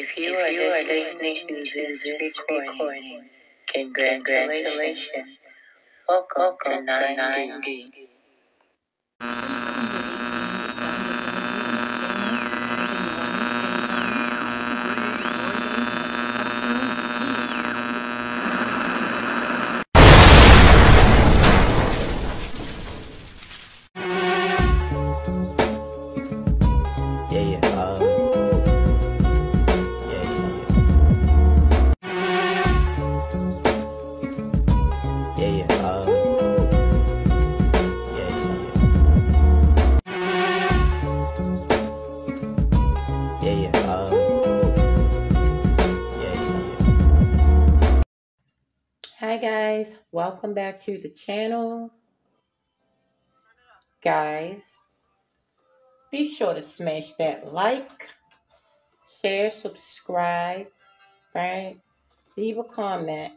If you are listening to this recording, congratulations. Welcome to 9D. Hi guys, welcome back to the channel. Guys, be sure to smash that like, share, subscribe, right? Leave a comment,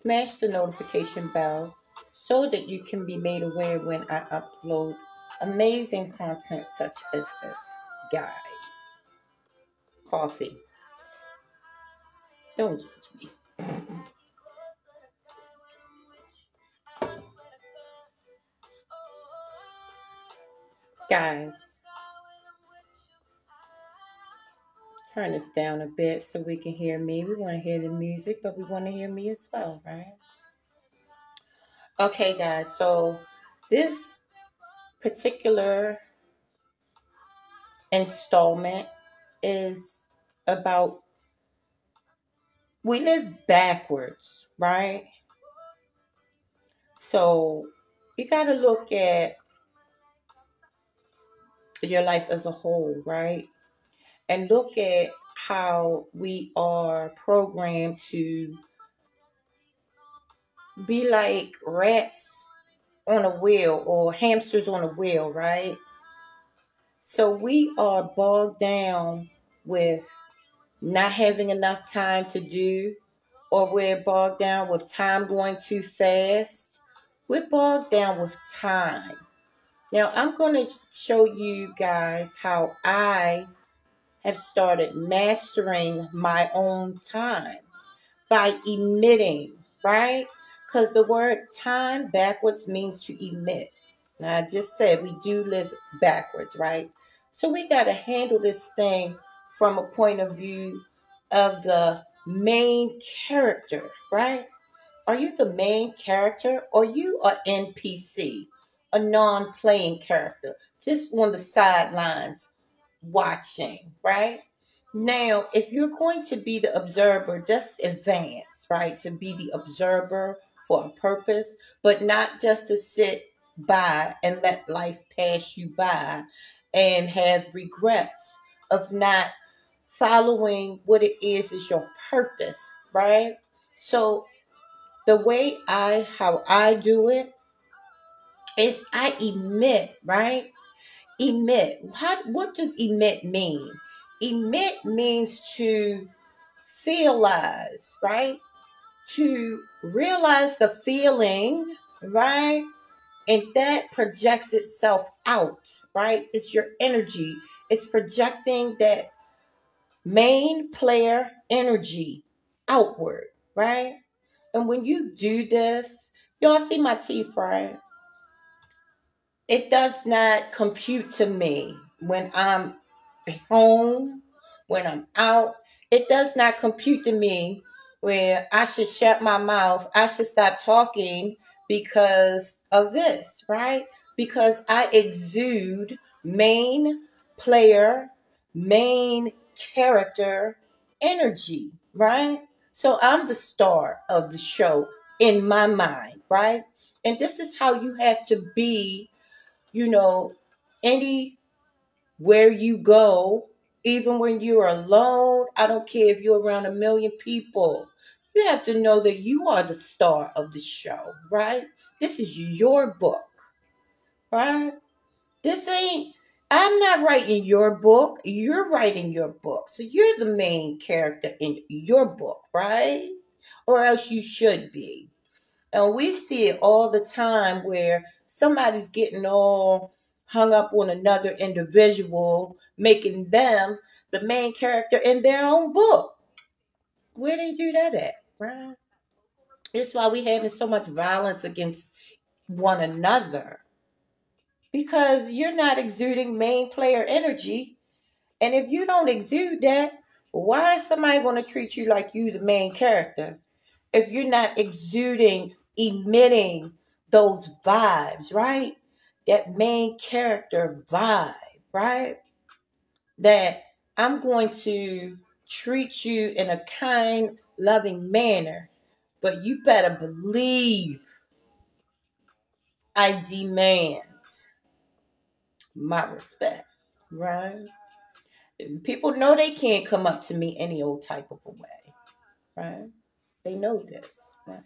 smash the notification bell so that you can be made aware when I upload amazing content such as this. Guys, coffee. Don't judge me. Guys, turn this down a bit so we can hear me. We want to hear the music, but we want to hear me as well, right? Okay, guys, so this particular installment is about we live backwards, right? So you got to look at your life as a whole, right? And look at how we are programmed to be like rats on a wheel or hamsters on a wheel, right? So we are bogged down with not having enough time to do, or we're bogged down with time going too fast. We're bogged down with time. Now, I'm going to show you guys how I have started mastering my own time by emitting, right? Because the word time backwards means to emit. Now, I just said we do live backwards, right? So we got to handle this thing from a point of view of the main character, right? Are you the main character or you are NPC, a non-playing character, just on the sidelines watching, right? Now, if you're going to be the observer, just advance, right? To be the observer for a purpose, but not just to sit by and let life pass you by and have regrets of not following what it is your purpose, right? So the way how I do it is I emit, right? Emit. What does emit mean? Emit means to feelize, right? To realize the feeling, right? And that projects itself out, right? It's your energy. It's projecting that main player energy outward, right? And when you do this, y'all see my teeth, right? It does not compute to me when I'm home, when I'm out. It does not compute to me where I should shut my mouth. I should stop talking because of this, right? Because I exude main player, main character energy, right? So I'm the star of the show in my mind, right? And this is how you have to be, anywhere you go, even when you're alone. I don't care if you're around a million people. You have to know that you are the star of the show, right? This is your book, right? This ain't, I'm not writing your book. You're writing your book. So you're the main character in your book, right? Or else you should be. And we see it all the time where somebody's getting all hung up on another individual, making them the main character in their own book. Where they do that at, right? It's why we having so much violence against one another because you're not exuding main player energy. And if you don't exude that, why is somebody going to treat you like you the main character? If you're not exuding, emitting those vibes, right? That main character vibe, right? That I'm going to treat you in a kind, loving manner, but you better believe I demand my respect, right? People know they can't come up to me any old type of a way, right? They know this, right?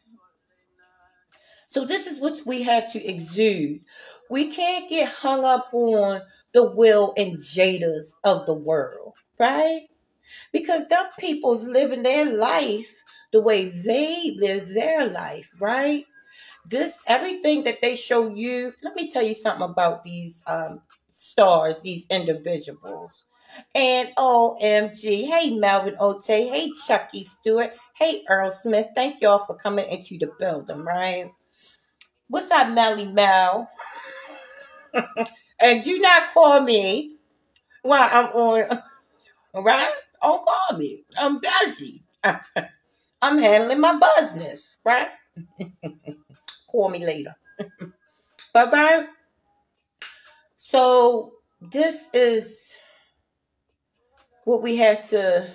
So this is what we have to exude. We can't get hung up on the Will and Jadas of the world, right? Because them people's living their life the way they live their life, right? This everything that they show you. Let me tell you something about these stars, these individuals. And OMG, hey Melvin Ote, hey Chucky Stewart, hey Earl Smith. Thank y'all for coming into the building, right? What's up, Melly Mel? And do not call me while I'm on, right? Don't call me. I'm busy. I'm handling my business, right? Call me later. Bye bye. So this is what we have to,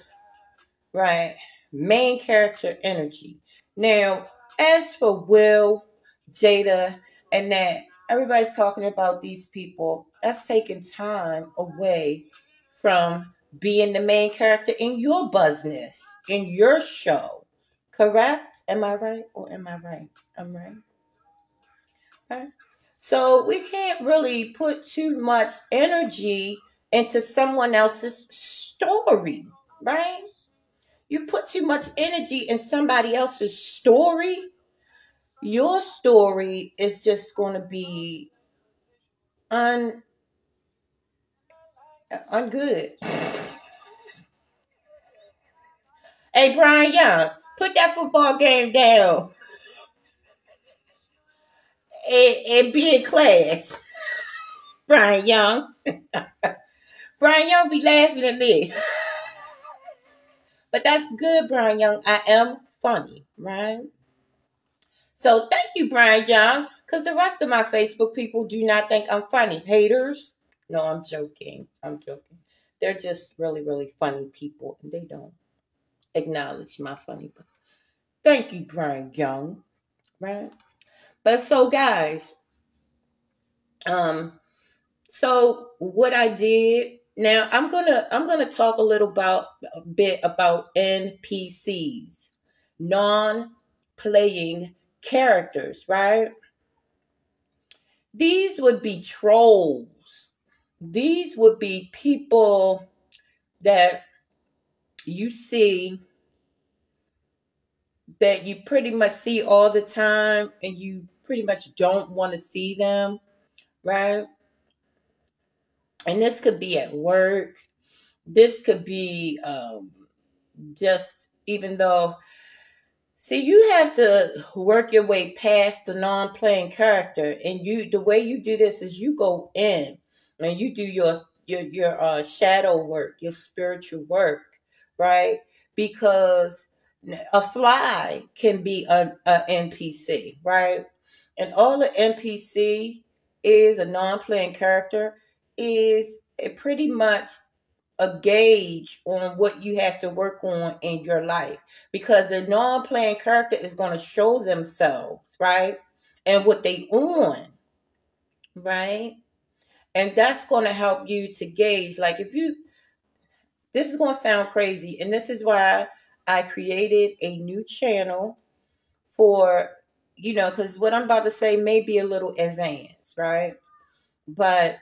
right? Main character energy. Now, as for Will, Jada, and that, everybody's talking about these people. That's taking time away from being the main character in your business, in your show. Correct? Am I right or am I right? I'm right. Okay. So we can't really put too much energy into someone else's story, right? You put too much energy in somebody else's story, your story is just going to be un ungood. Hey, Brian Young, put that football game down and be in class. Brian Young. Brian Young be laughing at me. But that's good, Brian Young. I am funny, right? So thank you, Brian Young, because the rest of my Facebook people do not think I'm funny. Haters. No, I'm joking. I'm joking. They're just really, really funny people, and they don't acknowledge my funny. Thank you, Brian Young. Right. But so, guys, um, so what I did now, I'm gonna talk a little about a bit about NPCs, non-playing characters, right? These would be trolls. These would be people that you see that you pretty much see all the time and you pretty much don't want to see them, right? And this could be at work. This could be just even though, see, you have to work your way past the non-playing character, and the way you do this is you go in and you do your shadow work, your spiritual work, right? Because a fly can be a NPC, right? And all the NPC is a non-playing character is pretty much a gauge on what you have to work on in your life because the non-playing character is going to show themselves, right? And what they on, right? And that's going to help you to gauge, like, if you, this is going to sound crazy, and this is why I created a new channel for, because what I'm about to say may be a little advanced, right? But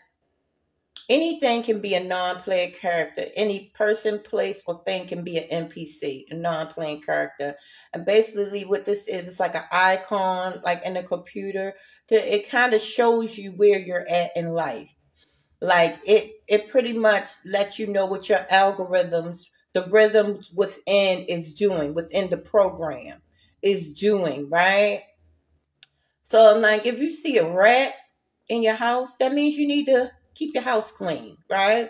anything can be a non-player character. Any person, place, or thing can be an NPC, a non-playing character. And basically what this is, it's like an icon, like in a computer. It kind of shows you where you're at in life. Like it pretty much lets you know what your algorithms, the rhythms within is doing, within the program is doing, right? So I'm like, if you see a rat in your house, that means you need to keep your house clean, right?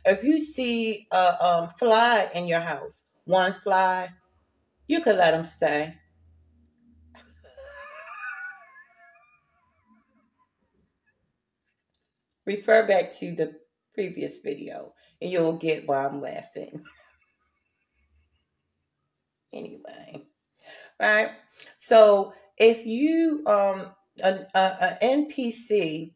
If you see a fly in your house, one fly, you could let them stay. Refer back to the previous video and you'll get why I'm laughing. Anyway, right? So if you a NPC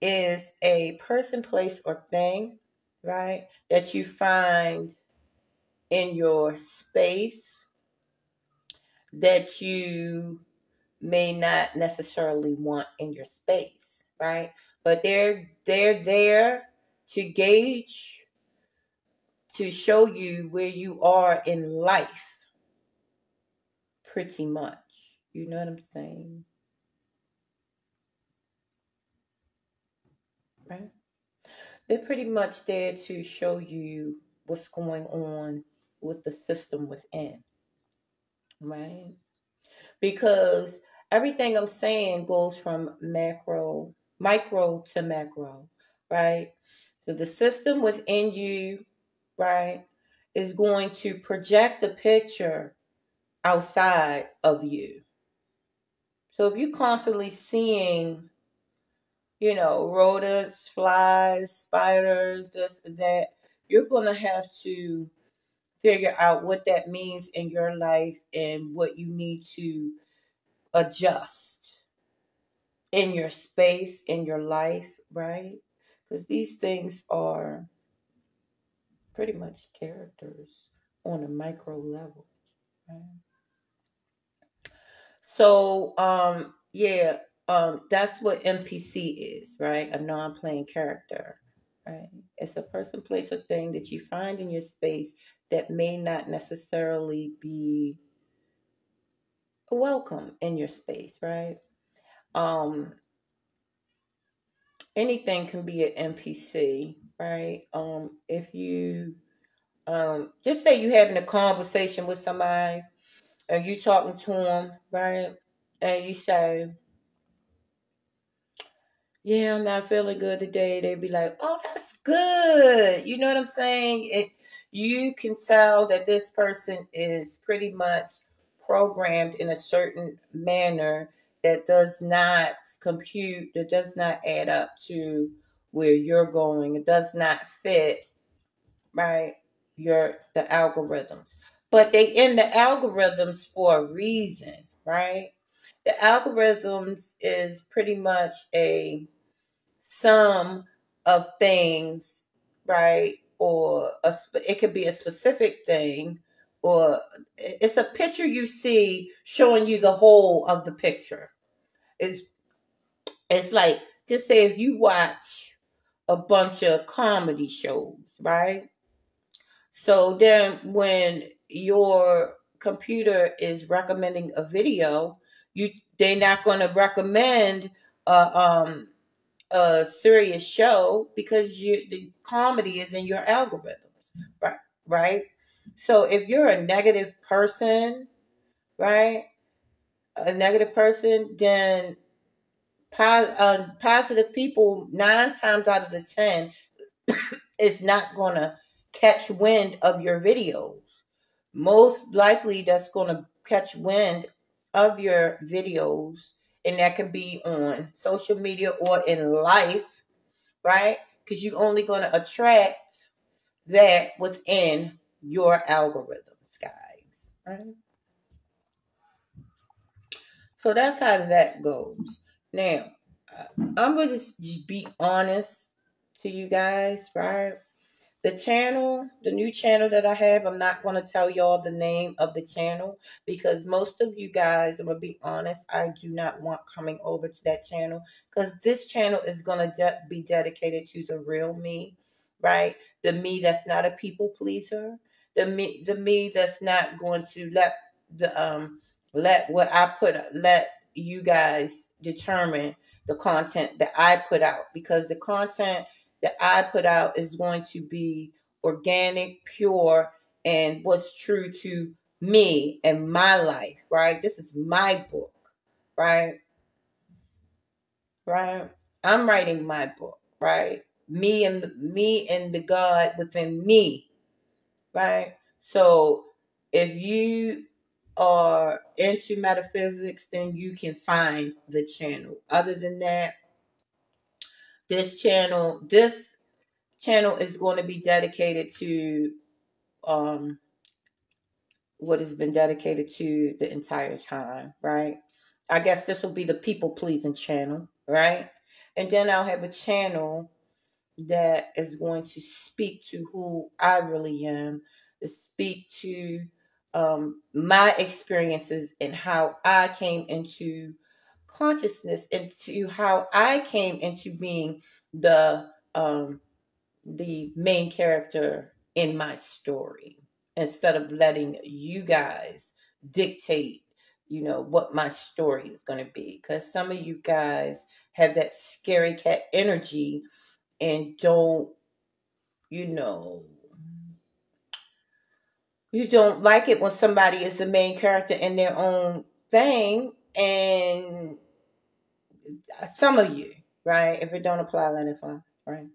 is a person, place, or thing, right? That you find in your space that you may not necessarily want in your space, right? But they're there to gauge, to show you where you are in life, pretty much. You know what I'm saying? Right? They're pretty much there to show you what's going on with the system within, right? Because everything I'm saying goes from micro to macro, right? So the system within you, right, is going to project the picture outside of you. So if you're constantly seeing, rodents, flies, spiders, this and that, you're going to have to figure out what that means in your life and what you need to adjust in your space, in your life, right? Because these things are pretty much characters on a micro level, right? So, yeah, that's what NPC is, right? A non-playing character, right? It's a person, place, or thing that you find in your space that may not necessarily be welcome in your space, right? Um, anything can be an NPC, right? If you just say you having a conversation with somebody and you talking to them, right? And you say, "Yeah, I'm not feeling good today." They'd be like, "Oh, that's good." You know what I'm saying? You can tell that this person is pretty much programmed in a certain manner that does not compute, that does not add up to where you're going. It does not fit, right? The algorithms. But they in the algorithms for a reason, right? The algorithms is pretty much a sum of things, right? Or it could be a specific thing, or it's a picture you see showing you the whole of the picture. It's it's like, just say if you watch a bunch of comedy shows, right? So then when your computer is recommending a video, you they're not going to recommend a a serious show because the comedy is in your algorithms, right? Right. So if you're a negative person, right, a negative person, then positive people 9 times out of the 10 is not gonna catch wind of your videos. Most likely, that's gonna catch wind of your videos, and that can be on social media or in life, right? Because you're only going to attract that within your algorithms, guys. Right? So that's how that goes. Now, I'm going to just be honest to you guys, right? The channel, the new channel that I have, I'm not going to tell y'all the name of the channel because most of you guys, I'm going to be honest, I do not want coming over to that channel because this channel is going to be dedicated to the real me, right? The me that's not a people pleaser, the me that's not going to let you guys determine the content that I put out because the content that I put out is going to be organic, pure, and what's true to me and my life, right? This is my book, right? Right? I'm writing my book, right? Me and the God within me, right? So if you are into metaphysics, then you can find the channel. Other than that, this channel is going to be dedicated to um what has been dedicated to the entire time, right? I guess this will be the people pleasing channel, right? And then I'll have a channel that is going to speak to who I really am, to speak to my experiences and how I came into consciousness, into how I came into being the um, the main character in my story, instead of letting you guys dictate, what my story is going to be. Because some of you guys have that scary cat energy and don't, you know, you don't like it when somebody is the main character in their own thing. And some of you, right? If it don't apply, let it fly, right?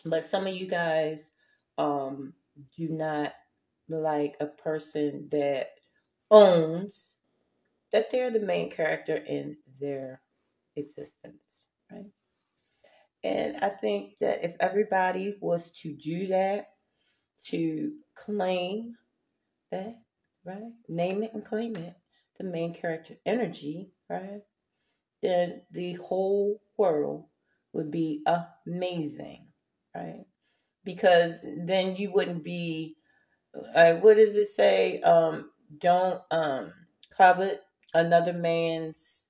But some of you guys um, do not like a person that owns that they're the main character in their existence, right? And I think that if everybody was to do that, to claim that, right? Name it and claim it, the main character energy, right? Then the whole world would be amazing, right? Because then you wouldn't be what does it say? Don't covet another man's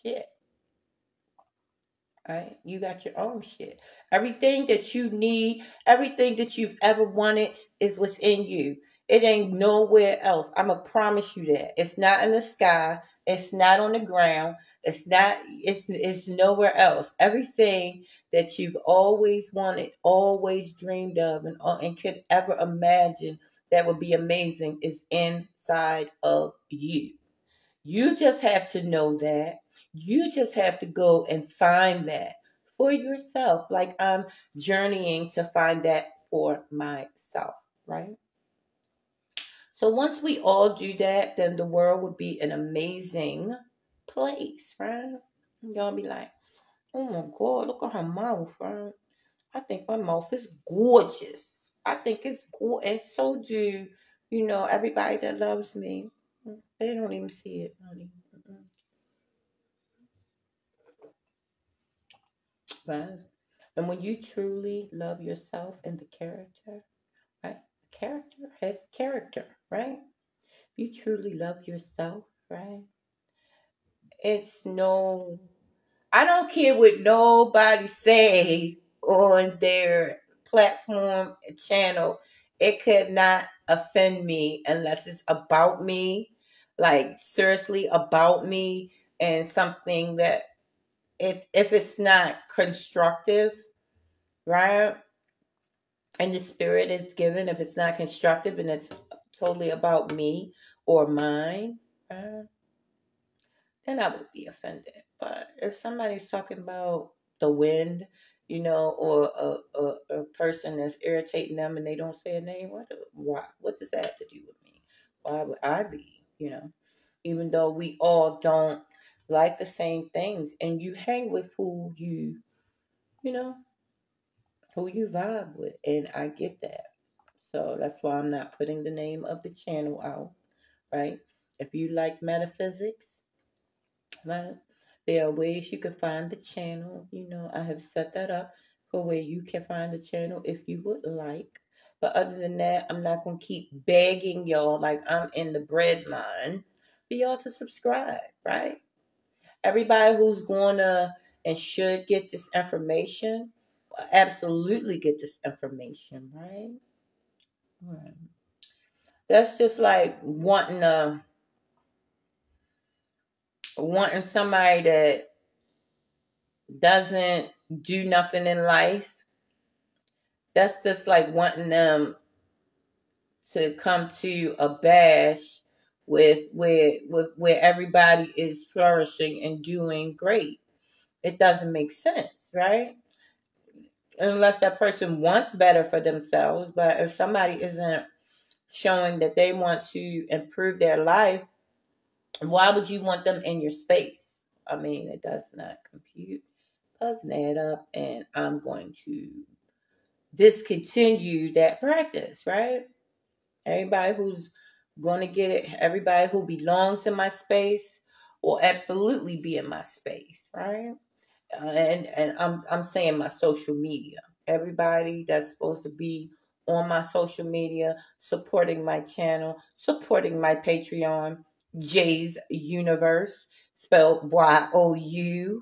shit. Right? You got your own shit. Everything that you need, everything that you've ever wanted is within you. It ain't nowhere else. I'ma promise you that. It's not in the sky. It's not on the ground. It's nowhere else. Everything that you've always wanted, always dreamed of, and could ever imagine that would be amazing is inside of you. You just have to know that. You just have to go and find that for yourself. Like I'm journeying to find that for myself, right? So once we all do that, then the world would be an amazing place, right? Y'all be like, oh my God, look at her mouth, right? I think my mouth is gorgeous. I think it's gorgeous. And so do, everybody that loves me. They don't even see it, honey. Right. And when you truly love yourself and the character, right? Character has character, right? You truly love yourself, right? It's no, I don't care what nobody say on their platform channel. It could not offend me unless it's about me, like seriously about me, and something that if it's not constructive, right? And the spirit is given, if it's not constructive and it's totally about me or mine, then I would be offended. But if somebody's talking about the wind, or a person that's irritating them and they don't say a name, what does that have to do with me? Why would I be, even though we all don't like the same things, and you hang with you know, who you vibe with, and I get that. So that's why I'm not putting the name of the channel out, right? If you like metaphysics, right, there are ways you can find the channel. I have set that up for where you can find the channel if you would like. But other than that, I'm not going to keep begging y'all like I'm in the bread line for y'all to subscribe, right? Everybody who's going to and should get this information, absolutely get this information, right? Right. That's just like wanting somebody that doesn't do nothing in life, that's just like wanting them to come to a bash with where everybody is flourishing and doing great. It doesn't make sense, right? Unless that person wants better for themselves. But if somebody isn't showing that they want to improve their life, why would you want them in your space? I mean, it does not compute, doesn't add up, and I'm going to discontinue that practice, right? Everybody who's going to get it, everybody who belongs in my space will absolutely be in my space, right? And I'm saying my social media. Everybody that's supposed to be on my social media, supporting my channel, supporting my Patreon, Jay's Universe, spelled YOUNIVERSE.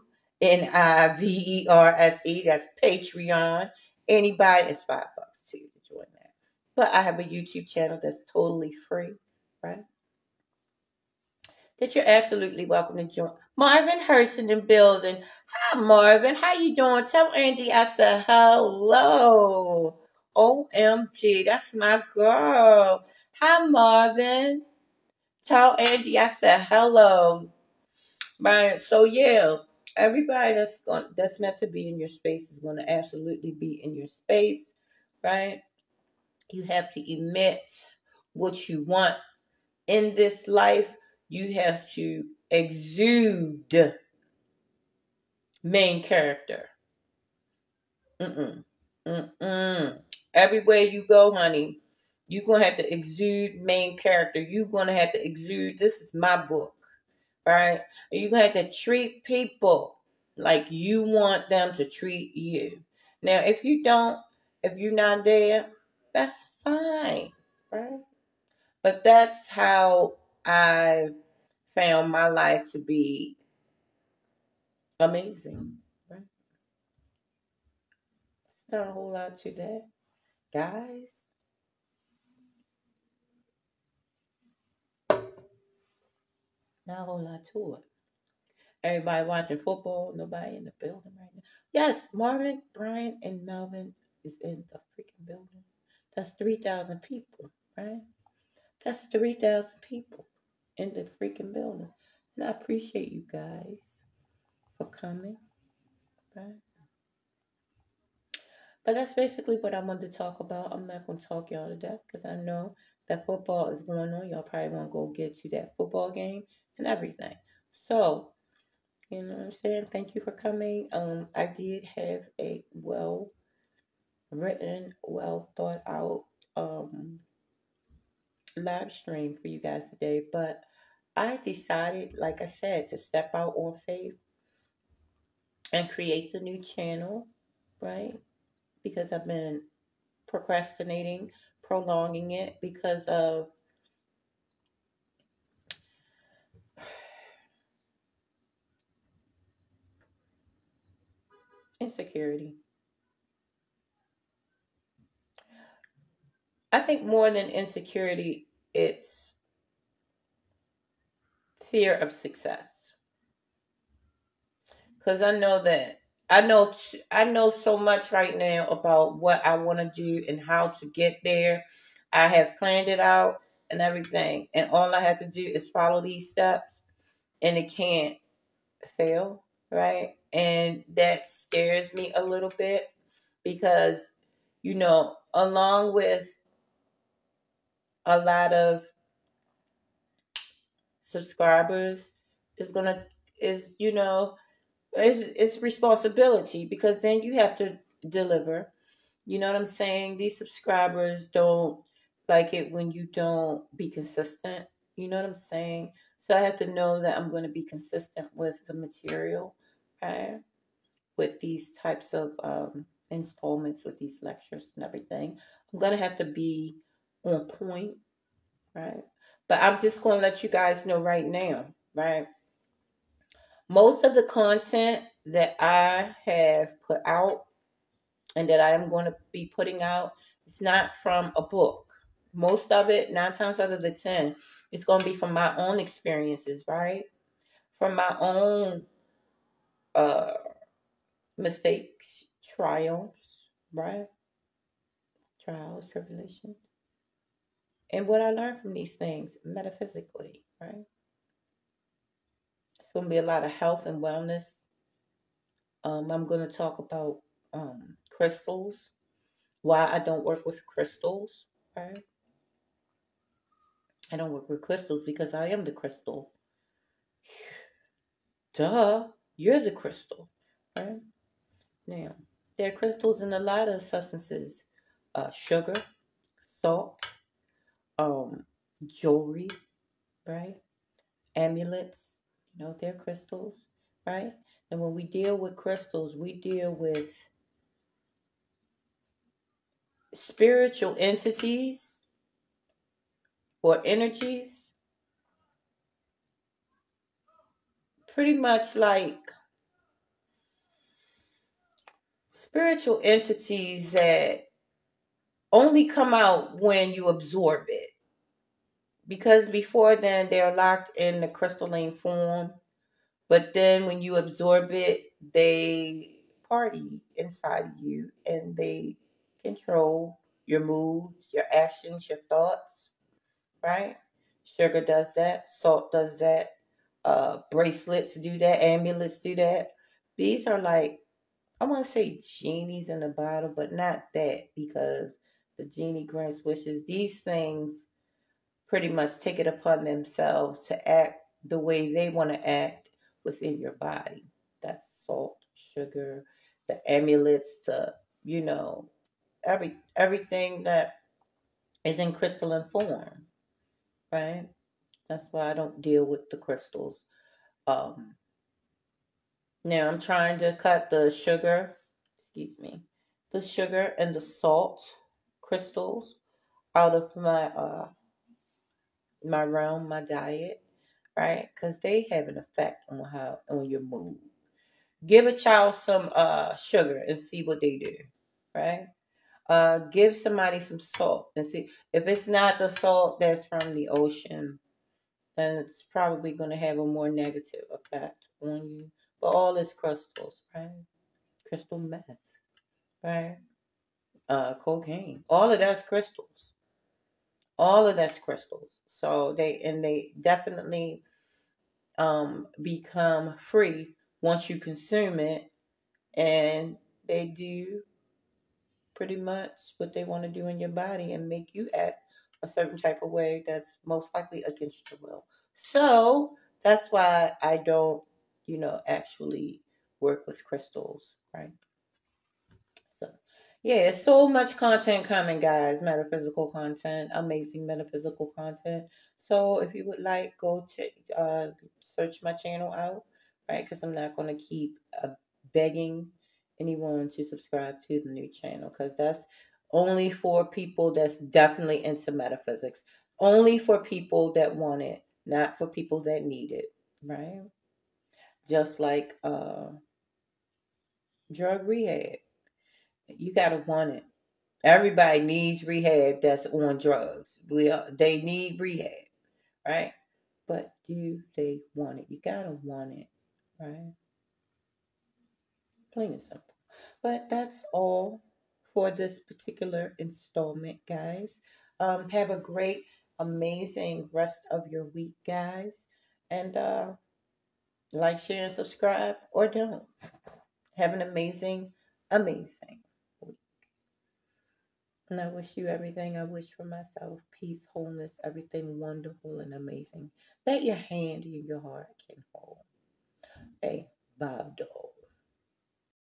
That's Patreon. Anybody, it's $5 too to join that. But I have a YouTube channel that's totally free, right? That you're absolutely welcome to join. Marvin Hurst in the building. Hi, Marvin. How you doing? Tell Angie I said hello. OMG, that's my girl. Hi, Marvin. Tell Angie I said hello. Right. So yeah, everybody that's meant to be in your space is going to absolutely be in your space, right? You have to emit what you want in this life. You have to exude main character. Mm-mm. Mm-mm. Everywhere you go, honey, you're going to have to exude main character. You're going to have to exude, this is my book, right? You're going to have to treat people like you want them to treat you. Now, if you don't, if you're not there, that's fine, right? But that's how I found my life to be amazing. Right? It's not a whole lot to that, guys. Not a whole lot to it. Everybody watching football, nobody in the building right now. Yes, Marvin, Brian, and Melvin is in the freaking building. That's 3,000 people, right? That's 3,000 people in the freaking building. And I appreciate you guys for coming, right? But that's basically what I wanted to talk about. I'm not going to talk y'all to death because I know that football is going on. Y'all probably want to go get to that football game and everything. So, you know what I'm saying? Thank you for coming. I did have a well written, well thought out live stream for you guys today, but I decided, like I said, to step out on faith and create the new channel, right? Because I've been procrastinating, prolonging it because of insecurity. I think more than insecurity, it's fear of success. Because I know so much right now about what I want to do and how to get there. I have planned it out and everything, and all I have to do is follow these steps, and it can't fail, right? And that scares me a little bit because, along with a lot of subscribers is gonna is it's responsibility because then you have to deliver. You know what I'm saying? These subscribers don't like it when you don't be consistent. You know what I'm saying? So I have to know that I'm going to be consistent with the material, right? With these types of installments, with these lectures and everything. I'm going to have to be on point, right? But I'm just going to let you guys know right now, right? Most of the content that I have put out and that I am going to be putting out, it's not from a book. Most of it, 9 times out of the 10, it's going to be from my own experiences, right? From my own mistakes, triumphs, right? Trials, tribulations. And what I learned from these things metaphysically, right? It's going to be a lot of health and wellness. I'm going to talk about crystals, why I don't work with crystals, right? I don't work with crystals because I am the crystal. Duh, you're the crystal, right? Now, there are crystals in a lot of substances, sugar, salt, um, jewelry, right? Amulets, they're crystals, right? And when we deal with crystals, we deal with spiritual entities or energies, pretty much like spiritual entities that only come out when you absorb it. Because before then, they're locked in the crystalline form. But then when you absorb it, they party inside of you and they control your moods, your actions, your thoughts, right? Sugar does that, salt does that, bracelets do that, amulets do that. These are like, I want to say genies in the bottle, but not that, because the genie grants wishes. These things pretty much take it upon themselves to act the way they want to act within your body. That's salt, sugar, the amulets, you know, everything that is in crystalline form, right? That's why I don't deal with the crystals. Um, Now I'm trying to cut the sugar, excuse me, the sugar and the salt crystals out of my realm, my diet, right? Because they have an effect on your mood. Give a child some sugar and see what they do, right? Give somebody some salt and see if it's not the salt that's from the ocean, then it's probably going to have a more negative effect on you. But all is crystals, right? Crystal meth, right? Cocaine, all of that's crystals. All of that's crystals. So they definitely become free once you consume it, and they do pretty much what they want to do in your body and make you act a certain type of way that's most likely against your will. So that's why I don't, actually work with crystals, right? So, yeah, so much content coming, guys. Metaphysical content, amazing metaphysical content. So, if you would like, go to search my channel out, right? Because I'm not going to keep begging anyone to subscribe to the new channel, because that's only for people that's definitely into metaphysics. Only for people that want it, not for people that need it, right? Just like drug rehab, you got to want it. Everybody needs rehab that's on drugs. They need rehab, right? But do they want it? You gotta want it, right? Plain and simple. But that's all for this particular installment, guys. Have a great, amazing rest of your week, guys. And like, share, and subscribe, or don't. Have an amazing, amazing week. And I wish you everything I wish for myself: peace, wholeness, everything wonderful and amazing that your hand and your heart can hold. Hey, Bob Dog.